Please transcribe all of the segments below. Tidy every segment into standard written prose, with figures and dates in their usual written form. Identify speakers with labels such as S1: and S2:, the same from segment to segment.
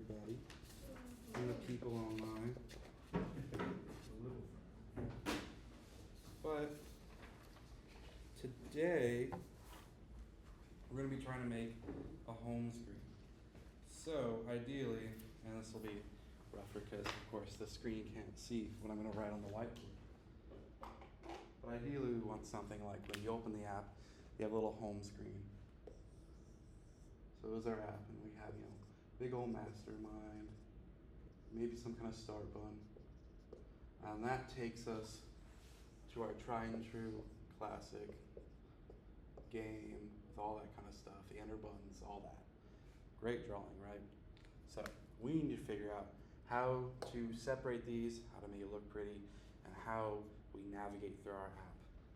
S1: everybody and the people online. But today we're going to be trying to make a home screen. So ideally, and this will be rougher because of course the screen can't see what I'm going to write on the whiteboard. But ideally we want something like when you open the app, you have a little home screen. So there's our app, and we have, big old mastermind, maybe some kind of start button. And that takes us to our tried and true classic game with all that kind of stuff, the enter buttons, all that. Great drawing, right? So we need to figure out how to separate these, how to make it look pretty, and how we navigate through our app.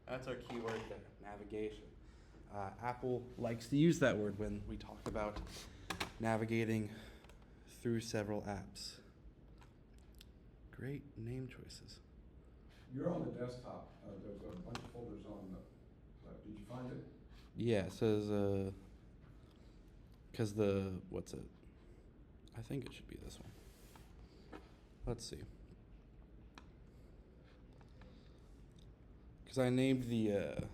S1: That's our keyword there, navigation. Apple likes to use that word when we talk about navigating through several apps. Great name choices.
S2: You're on the desktop. There's a bunch of folders on the. Did you find it?
S1: Yeah, it says, because what's it? I think it should be this one. Let's see. Because I named the,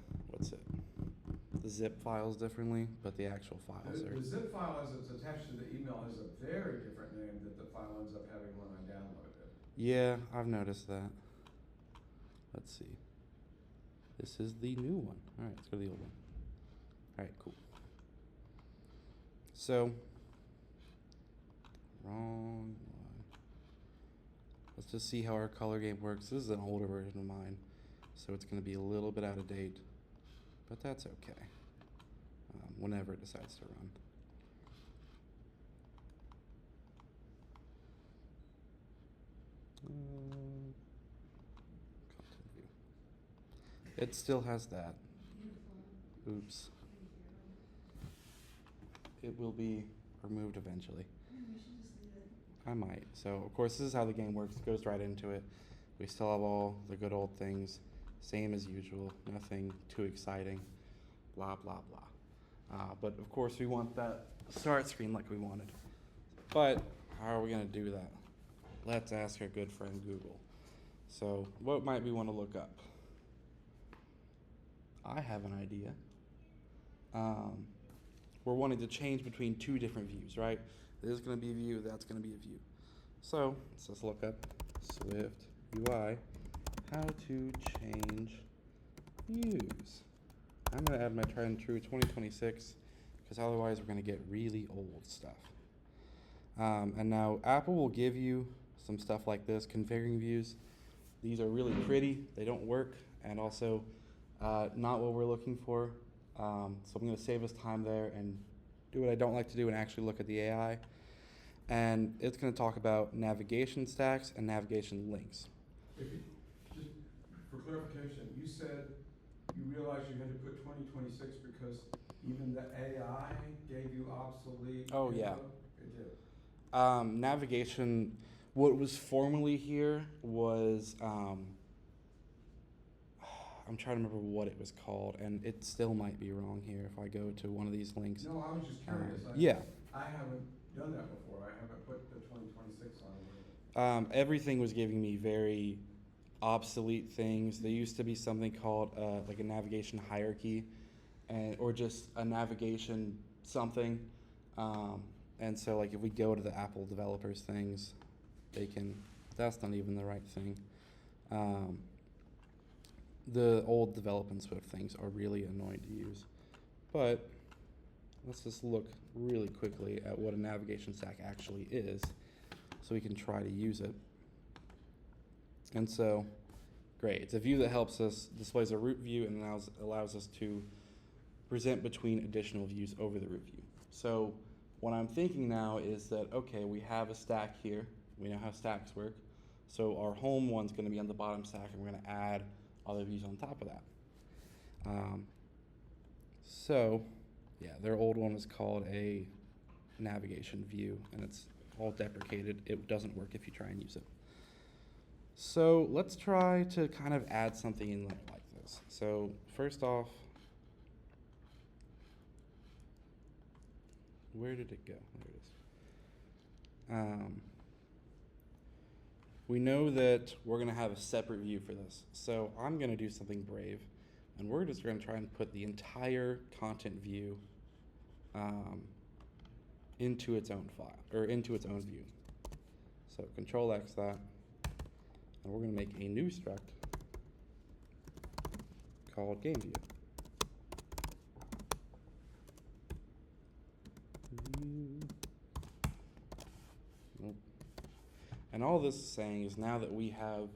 S1: the zip files differently, but the actual files are.
S2: The zip file as it's attached to the email has a very different name that the file ends up having when I downloaded it.
S1: Yeah, I've noticed that. Let's see. This is the new one. All right, let's go to the old one. All right, cool. So, wrong one. Let's just see how our color game works. This is an older version of mine, so it's going to be a little bit out of date, but that's okay. Whenever it decides to run. Content view. It still has that. Oops. It will be removed eventually. I might. So, of course, this is how the game works. It goes right into it. We still have all the good old things. Same as usual. Nothing too exciting. Blah, blah, blah. But, of course, we want that start screen like we wanted. But how are we going to do that? Let's ask our good friend Google. So, what might we want to look up? I have an idea. We're wanting to change between two different views, right? This is going to be a view, that's going to be a view. So let's just look up Swift UI, how to change views. I'm going to add my tried and true 2026 because otherwise we're going to get really old stuff. And now Apple will give you some stuff like this, configuring views. These are really pretty, they don't work, and also not what we're looking for. So I'm going to save us time there and do what I don't like to do and actually look at the AI. And it's going to talk about navigation stacks and navigation links.
S2: Just for clarification, you said you realized you had to put 2026 because even the AI gave you obsolete
S1: Oh,
S2: info?
S1: yeah.
S2: It did.
S1: Navigation, what was formerly here was, I'm trying to remember what it was called, and it still might be wrong here if I go to one of these links.
S2: No, I was just curious.
S1: Yeah.
S2: I haven't done that before. I haven't put the 2026 on.
S1: Everything was giving me very obsolete things. There used to be something called like a navigation hierarchy, or just a navigation something. And so like if we go to the Apple developers things, that's not even the right thing. The old development Swift things are really annoying to use. But let's just look really quickly at what a navigation stack actually is so we can try to use it. And so, great. It's a view that helps us, displays a root view, and allows us to present between additional views over the root view. So what I'm thinking now is that, okay, we have a stack here. We know how stacks work. So our home one's going to be on the bottom stack, and we're going to add other views on top of that. So, yeah, their old one is called a navigation view, and it's all deprecated. It doesn't work if you try and use it. So let's try to kind of add something in like this. So first off, where did it go? There it is. We know that we're going to have a separate view for this. So I'm going to do something brave, and we're just going to try and put the entire content view into its own file, or into its own view. So Control X that, and we're going to make a new struct called GameView. Nope. And all this is saying is now that we have,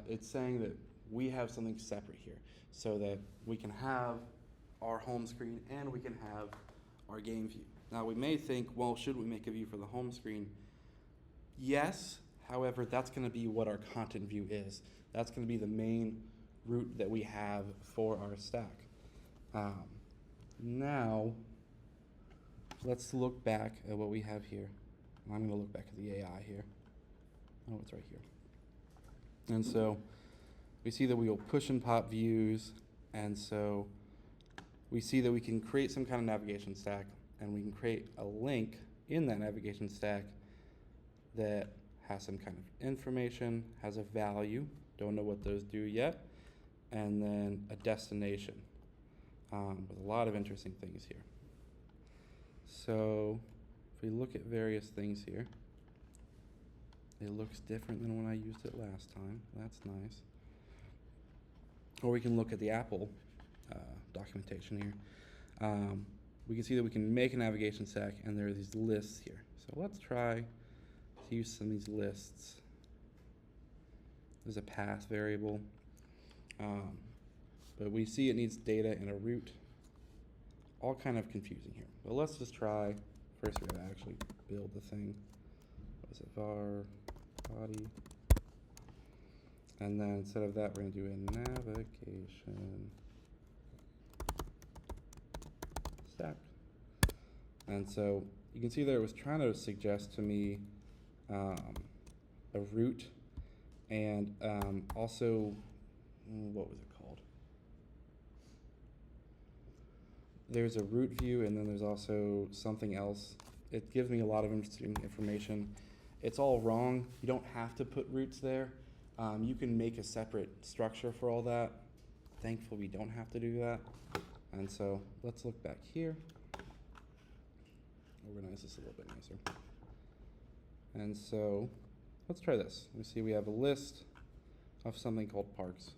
S1: it's saying that we have something separate here, so that we can have our home screen and we can have our game view. Now we may think, well, should we make a view for the home screen? Yes, however, that's going to be what our content view is. That's going to be the main route that we have for our stack. Now, let's look back at what we have here. I'm going to look back at the AI here. Oh, it's right here. And so we see that we will push and pop views, and so we see that we can create some kind of navigation stack, and we can create a link in that navigation stack that has some kind of information, has a value, don't know what those do yet, and then a destination with a lot of interesting things here. So if we look at various things here, it looks different than when I used it last time. That's nice. Or we can look at the Apple documentation here. We can see that we can make a navigation stack, and there are these lists here. So let's try to use some of these lists. There's a path variable, but we see it needs data and a route. All kind of confusing here. But let's just try. First, we have to actually build the thing. What is it? Var body. And then instead of that, we're going to do a navigation stack. And so you can see there it was trying to suggest to me a route, and also, what was it called? There's a route view, and then there's also something else. It gives me a lot of interesting information. It's all wrong. You don't have to put routes there. You can make a separate structure for all that. Thankfully, we don't have to do that. And so let's look back here. Organize this a little bit nicer. And so let's try this. We see we have a list of something called parks.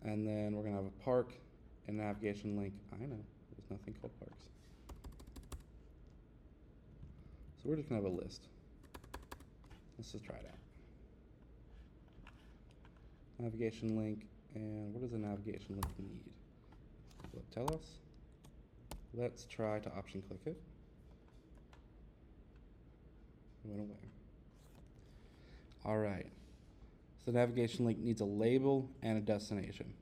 S1: And then we're going to have a park and navigation link. I know, there's nothing called parks. So we're just going to have a list. Let's just try it out. Navigation link, and what does a navigation link need? Will it tell us? Let's try to option click it. It went away. All right. So the navigation link needs a label and a destination.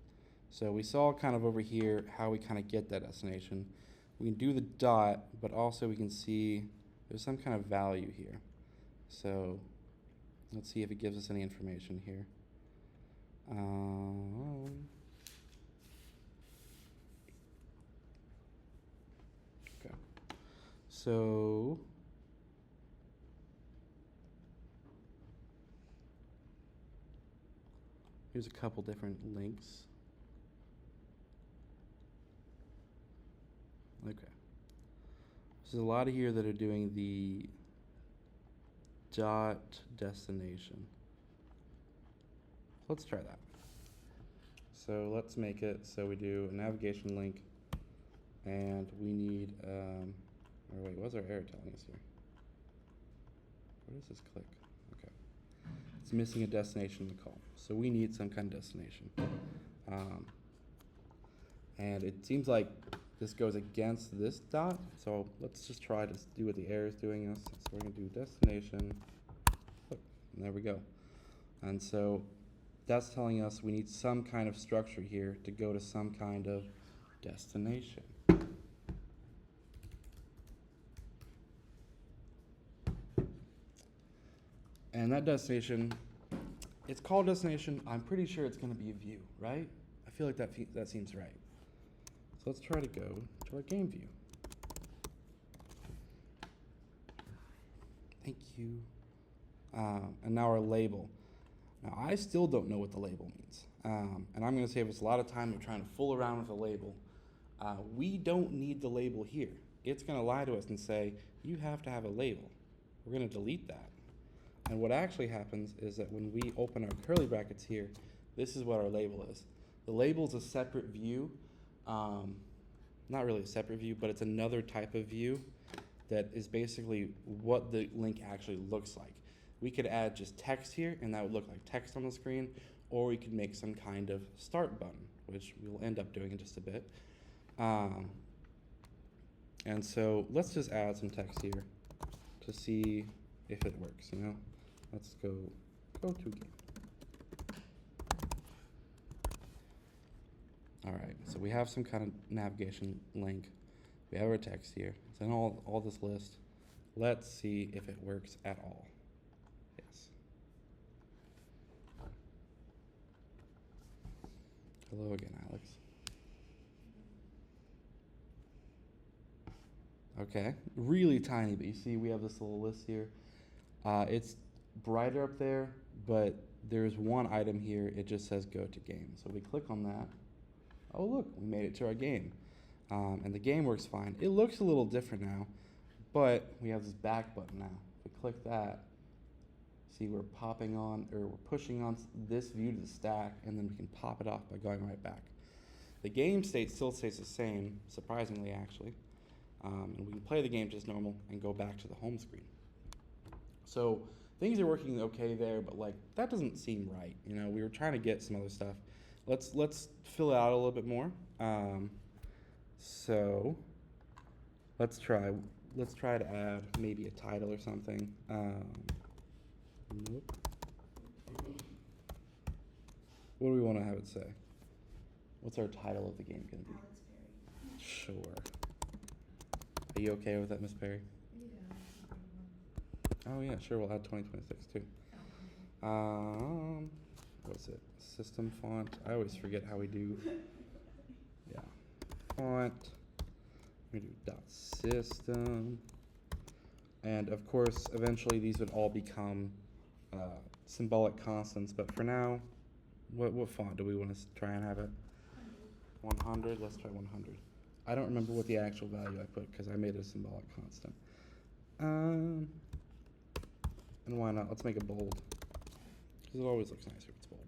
S1: So we saw kind of over here how we kind of get that destination. We can do the dot, but also we can see there's some kind of value here. So let's see if it gives us any information here. Okay. So here's a couple different links. Okay. So there's a lot of here that are doing the dot destination. Let's try that. So let's make it so we do a navigation link, and we need, or wait, what's our error telling us here? What does this click? Okay. It's missing a destination in the call. So we need some kind of destination. And it seems like this goes against this dot. So let's just try to do what the error is doing us. So we're going to do destination. Look, and there we go. And so that's telling us we need some kind of structure here to go to some kind of destination. And that destination, it's called destination. I'm pretty sure it's going to be a view, right? I feel like that seems right. So let's try to go to our game view. Thank you. And now our label. Now, I still don't know what the label means. And I'm going to save us a lot of time of trying to fool around with the label. We don't need the label here. It's going to lie to us and say, you have to have a label. We're going to delete that. And what actually happens is that when we open our curly brackets here, this is what our label is. The label is a separate view. Not really a separate view, but it's another type of view that is basically what the link actually looks like. We could add just text here, and that would look like text on the screen, or we could make some kind of start button, which we'll end up doing in just a bit. And so let's just add some text here to see if it works, you know? Let's go to game. All right, so we have some kind of navigation link. We have our text here. It's in all this list. Let's see if it works at all. Yes. Hello again, Alex. Okay, really tiny, but you see we have this little list here. It's brighter up there, but there's one item here. It just says go to game. So we click on that. Oh, look, we made it to our game. And the game works fine. It looks a little different now, but we have this back button now. If we click that, see we're popping on, or we're pushing on this view to the stack, and then we can pop it off by going right back. The game state still stays the same, surprisingly actually. And we can play the game just normal and go back to the home screen. So things are working okay there, but like that doesn't seem right. You know, we were trying to get some other stuff. Let's fill it out a little bit more. So let's try to add maybe a title or something. Nope. What do we want to have it say? What's our title of the game going to be?
S3: Alex Perry.
S1: Sure. Are you okay with that, Miss Perry?
S3: Yeah.
S1: Oh yeah, sure. We'll add 2026 too. What's it? System font. I always forget how we do. Yeah. Font. We do .system. And of course, eventually these would all become symbolic constants. But for now, what font do we want to try and have it? 100. Let's try 100. I don't remember what the actual value I put because I made a symbolic constant. And why not? Let's make it bold. Because it always looks nicer if it's bold.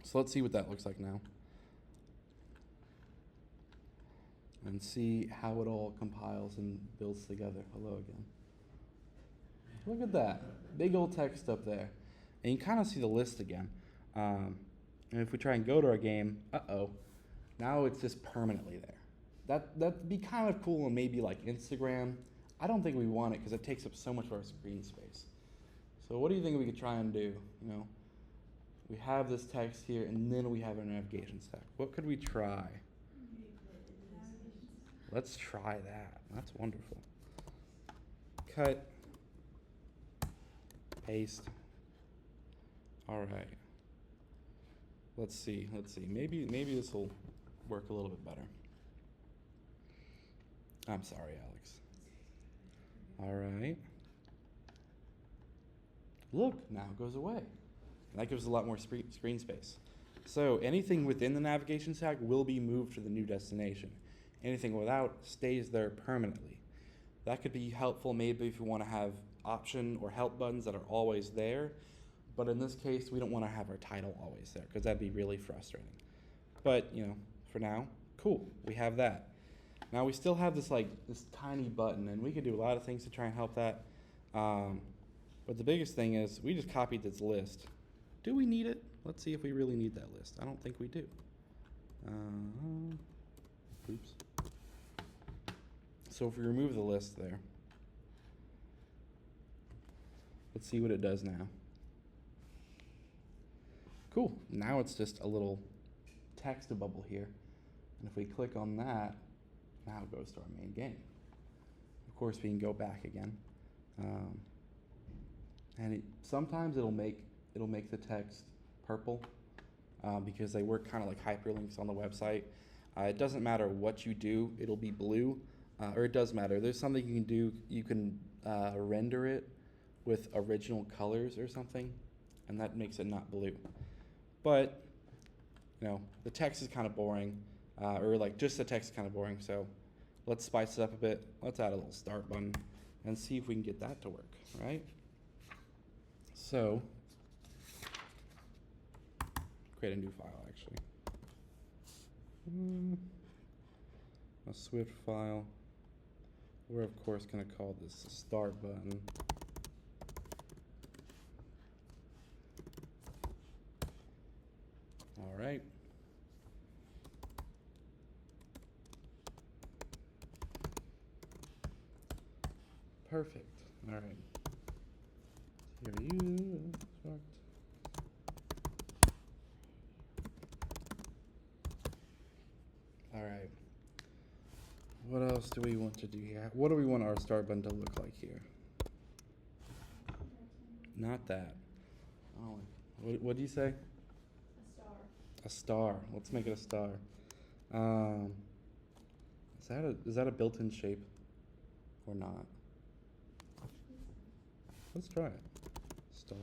S1: So let's see what that looks like now. And see how it all compiles and builds together. Hello again. Look at that. Big old text up there. And you kind of see the list again. And if we try and go to our game, now it's just permanently there. That'd be kind of cool on maybe like Instagram. I don't think we want it because it takes up so much of our screen space. So what do you think we could try and do? You know, we have this text here and then we have our navigation stack. What could we try? Let's try that. That's wonderful. Cut. Paste. All right. Let's see. Maybe this will work a little bit better. I'm sorry, Alex. All right. Look, now it goes away. And that gives us a lot more screen space. So anything within the navigation stack will be moved to the new destination. Anything without stays there permanently. That could be helpful maybe if you want to have option or help buttons that are always there. But in this case, we don't want to have our title always there because that'd be really frustrating. But, you know, for now, cool, we have that. Now we still have this tiny button, and we could do a lot of things to try and help that. But the biggest thing is we just copied this list. Do we need it? Let's see if we really need that list. I don't think we do. Oops. So if we remove the list there, let's see what it does now. Cool. Now it's just a little text bubble here. And if we click on that, now it goes to our main game. Of course, we can go back again. And sometimes it'll make the text purple because they work kind of like hyperlinks on the website. It doesn't matter what you do, it'll be blue. or it does matter. There's something you can do. You can render it with original colors or something, and that makes it not blue. But the text is kind of boring, or like just the text is kind of boring. So let's spice it up a bit. Let's add a little start button and see if we can get that to work, right? So create a new file actually. A Swift file. We're of course going to call this the start button. All right. Perfect. All right. Here you start. All right. What else do we want to do here? What do we want our start button to look like here? Not that. Oh, what do you say? A star. Let's make it a star. Is that a built-in shape or not? Let's try it. Star.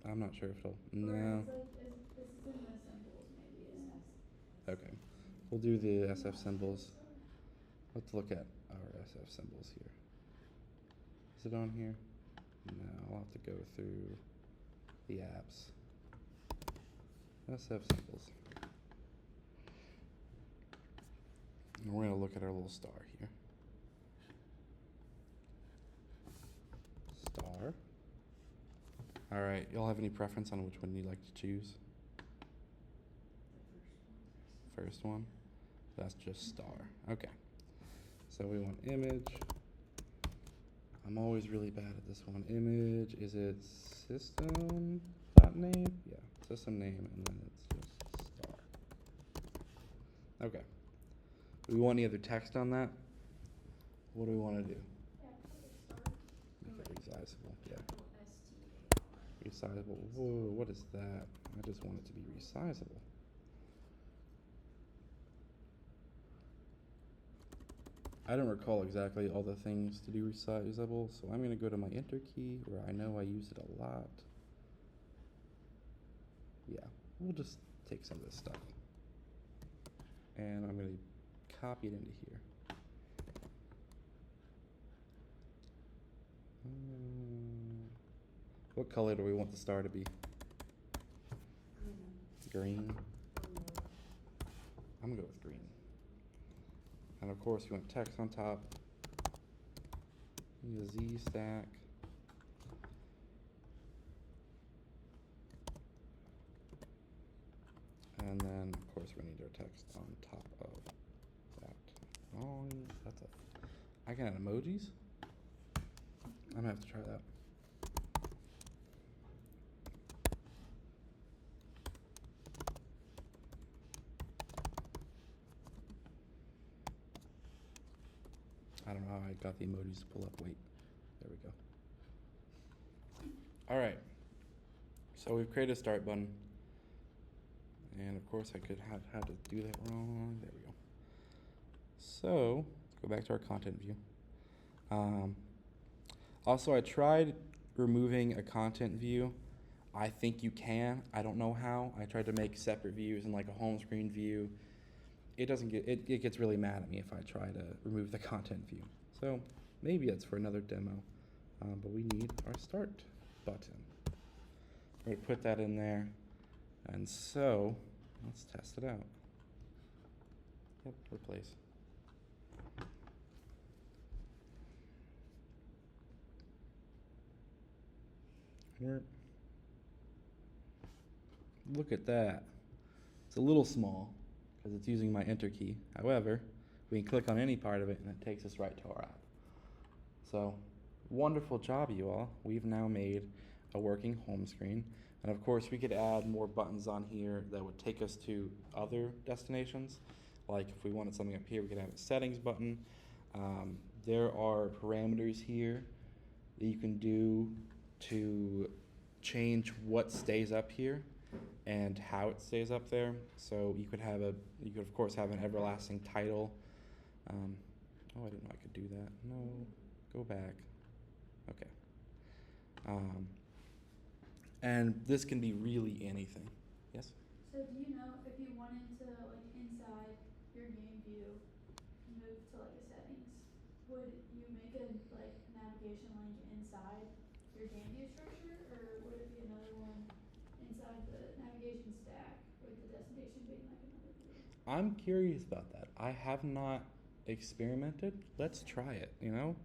S1: I'm not sure if it'll. No.
S3: This is in the symbols, maybe.
S1: Okay. We'll do the SF symbols. Let's look at our SF symbols here. Is it on here? No, I'll have to go through the apps. SF symbols. And we're going to look at our little star here. Star. All right, y'all have any preference on which one you'd like to choose? First one? That's just star. Okay. So we want image. I'm always really bad at this one. Image, is it system.name? Yeah, system name, and then it's just star. Okay. Do we want any other text on that? What do we want to do? Make it resizable, yeah. Resizable. Whoa, what is that? I just want it to be resizable. I don't recall exactly all the things to do resizable, so I'm going to go to my enter key where I know I use it a lot. Yeah, we'll just take some of this stuff. And I'm going to copy it into here. What color do we want the star to be? Green. I'm going to go with green. And of course, you want text on top. Use a Z stack. And then, of course, we need our text on top of that. Oh, that's a. I can add emojis. I'm gonna have to try that. I don't know how I got the emojis to pull up. Wait, there we go. All right. So we've created a start button. And of course I could have had to do that wrong. There we go. So let's go back to our content view. Also, I tried removing a content view. I think you can. I don't know how. I tried to make separate views and like a home screen view. It doesn't get, it gets really mad at me if I try to remove the content view. So maybe it's for another demo. But we need our start button. We're gonna put that in there. And so, let's test it out. Yep, replace. Look at that. It's a little small because it's using my enter key. However, we can click on any part of it and it takes us right to our app. So, wonderful job, you all. We've now made a working home screen. And of course, we could add more buttons on here that would take us to other destinations. Like if we wanted something up here, we could have a settings button. There are parameters here that you can do to change what stays up here. and how it stays up there. So you could of course have an everlasting title. Oh, I didn't know I could do that. No, go back. Okay. And this can be really anything. Yes?
S3: So do you know if you wanted to, like, inside your game view, move to like a settings, would you make a, like, navigation link inside your game view structure, or would it be another one inside the navigation stack with the destination being like another view?
S1: I'm curious about that. I have not experimented. Let's try it, you know?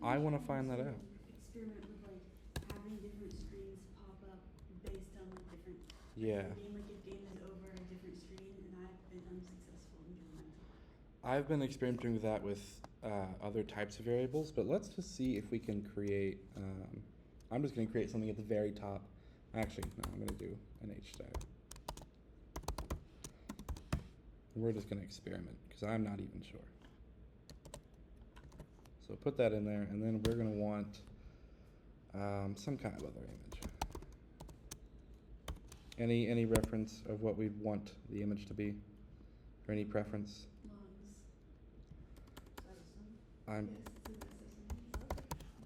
S1: I wanna find that out.
S4: Experiment with like having different screens pop up based on like different
S1: Yeah.
S4: game, like if game is over a different screen, and I've been unsuccessful in doing that.
S1: I've been experimenting with that with other types of variables, but let's just see if we can create. I'm just going to create something at the very top. Actually, no, I'm going to do an H stack. We're just going to experiment because I'm not even sure. So put that in there, and then we're going to want some kind of other image. Any reference of what we want the image to be, or any preference?
S4: Lungs.
S1: I'm
S4: Yes, it's a message.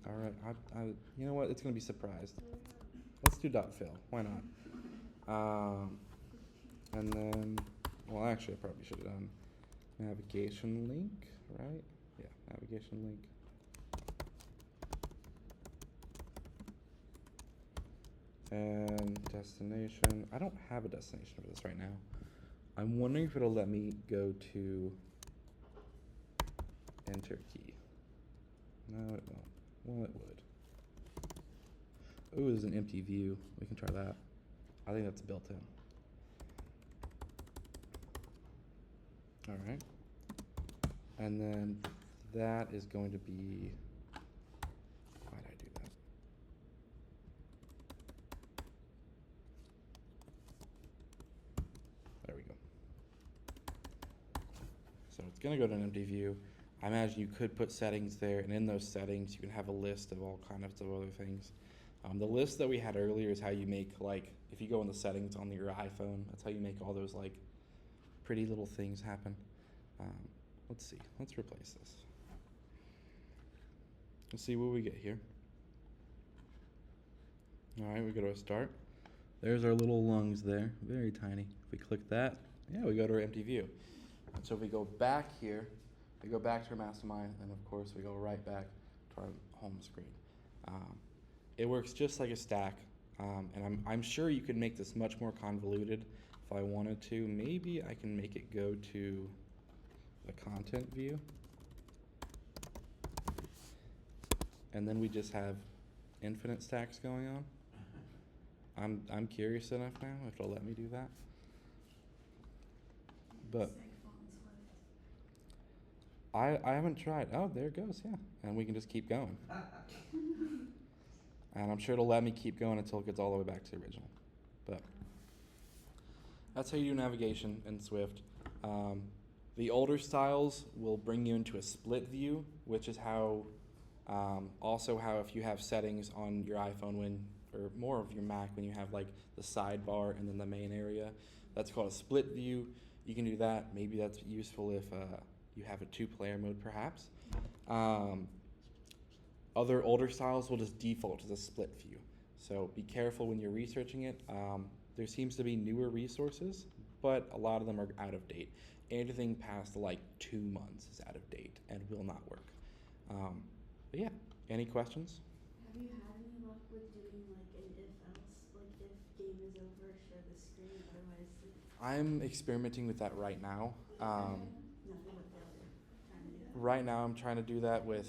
S1: all right. I you know what? It's gonna be surprised. Let's do dot fill. Why not? And then, well, actually, I probably should have done navigation link, right? Yeah, navigation link. And destination. I don't have a destination for this right now. I'm wondering if it'll let me go to enter key. No, it won't. Well, it would. Ooh, there's an empty view. We can try that. I think that's built in. All right. And then that is going to be, why did I do that? There we go. So it's going to go to an empty view. I imagine you could put settings there, and in those settings you can have a list of all kinds of other things. The list that we had earlier is how you make, like, if you go in the settings on your iPhone, that's how you make all those, like, pretty little things happen. Let's see. Let's replace this. Let's see what we get here. All right, we go to a start. There's our little lungs there, very tiny. If we click that, yeah, we go to our empty view. And so if we go back here, we go back to our mastermind, and of course we go right back to our home screen. It works just like a stack, and I'm sure you could make this much more convoluted if I wanted to. Maybe I can make it go to the content view, and then we just have infinite stacks going on. I'm curious enough now if it'll let me do that. But I haven't tried. Oh, there it goes, yeah. And we can just keep going. And I'm sure it'll let me keep going until it gets all the way back to the original. But that's how you do navigation in Swift. The older styles will bring you into a split view, which is how, also how if you have settings on your iPhone or more of your Mac, when you have like the sidebar and then the main area, that's called a split view. You can do that. Maybe that's useful if you have a 2-player mode, perhaps. Other older styles will just default to the split view. So be careful when you're researching it. There seems to be newer resources, but a lot of them are out of date. Anything past like 2 months is out of date and will not work. But yeah, any questions?
S4: Have you had any luck with doing like an if else, like if game is over, share the screen, otherwise like,
S1: I'm experimenting with that right now.
S4: nothing but failure trying to do that?
S1: Right now I'm trying to do that with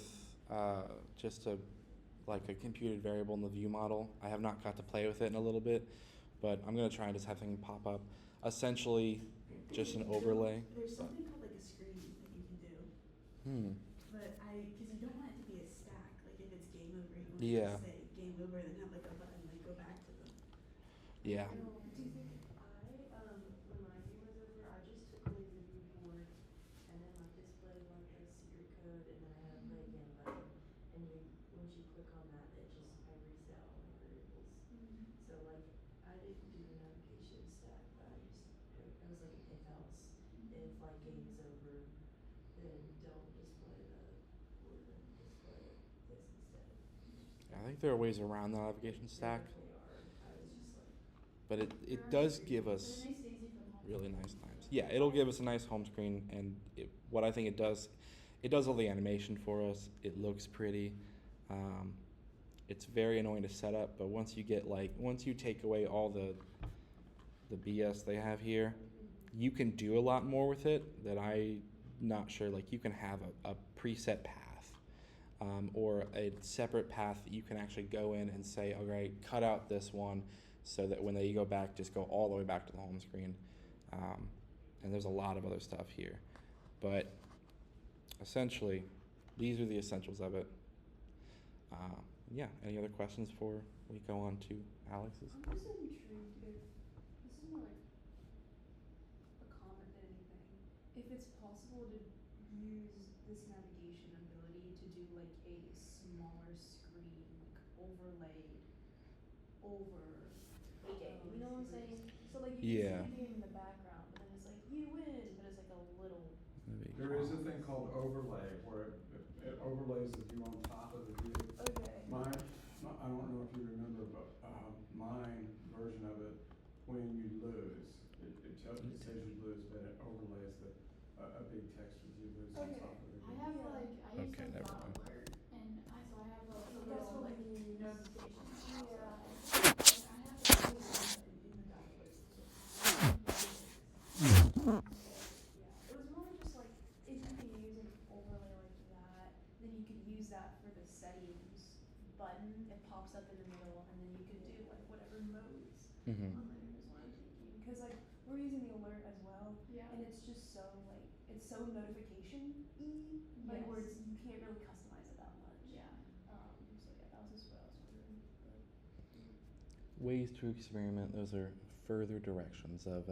S1: just like a computed variable in the view model. I have not got to play with it in a little bit, but I'm gonna try and just have things pop up. Essentially, just an overlay.
S4: There's something called like a screen that you can do, but because you don't want it to be a stack. Like if it's game over, you want
S1: Yeah.
S4: to say game over, then have like a button, like go back to them.
S1: Yeah.
S5: Do you think when my game was over, I just took away the viewport and then like displayed like a secret code, and then I had a play again button, and once you click on that, it just I reset all my variables. So like I didn't do
S1: think there are ways around the navigation stack,
S5: There definitely are. I was just like,
S1: but it
S3: There are
S1: does
S3: screens,
S1: give
S3: but
S1: us
S3: it makes it easy for the home
S1: really
S3: screen.
S1: nice times. Yeah, it'll give us a nice home screen, and what I think it does all the animation for us. It looks pretty. It's very annoying to set up, but once you take away all the BS they have here, you can do a lot more with it that I'm not sure. Like you can have a preset path, or a separate path that you can actually go in and say, all right, cut out this one, so that when they go back, just go all the way back to the home screen. And there's a lot of other stuff here, but essentially, these are the essentials of it. Yeah. Any other questions before we go on to Alex's?
S5: I'm just intrigued if, this is more like a comment than anything, if it's possible to use this navigation ability to do like a smaller screen, like overlaid over. You know what I'm saying? So like you
S1: Yeah.
S5: can see the game in the background, but then it's like you win, but it's like a little.
S2: There is a thing called overlay, where it overlays the view on top of the view.
S5: Okay.
S2: I don't know if you remember, but, mine version of it, when you lose, it says you lose, but it overlays a big text with you lose on
S5: Okay.
S2: top of the
S3: I
S2: view.
S3: have
S5: Yeah.
S3: like, I use
S1: Okay,
S3: like
S1: never
S3: dot
S1: mind.
S3: alert, and so I have a
S5: That's
S3: little
S5: what
S3: like
S5: we use.
S3: notification.
S5: Yeah.
S3: outside.
S5: Like I have to do that in the downloads. Yeah, it was more just like if you can use an overlay like that, then you could use that for the settings button. It pops up in the middle, and then you could do like whatever modes
S1: Mm-hmm.
S5: on there is what I'm thinking. Cause like we're using the alert as well,
S3: Yeah.
S5: and it's just so like it's so notification-y, like where
S3: Yes.
S5: you can't really customize it that much.
S3: Yeah.
S5: So yeah, that was just what I was wondering. But,
S1: Ways to experiment. Those are further directions of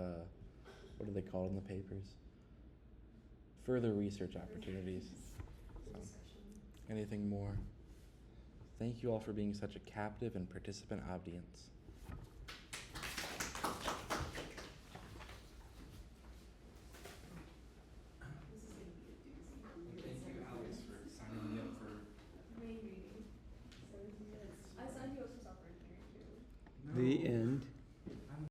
S1: what do they call it in the papers? Further research opportunities. So,
S5: discussion.
S1: anything more? Thank you all for being such a captive and participant audience.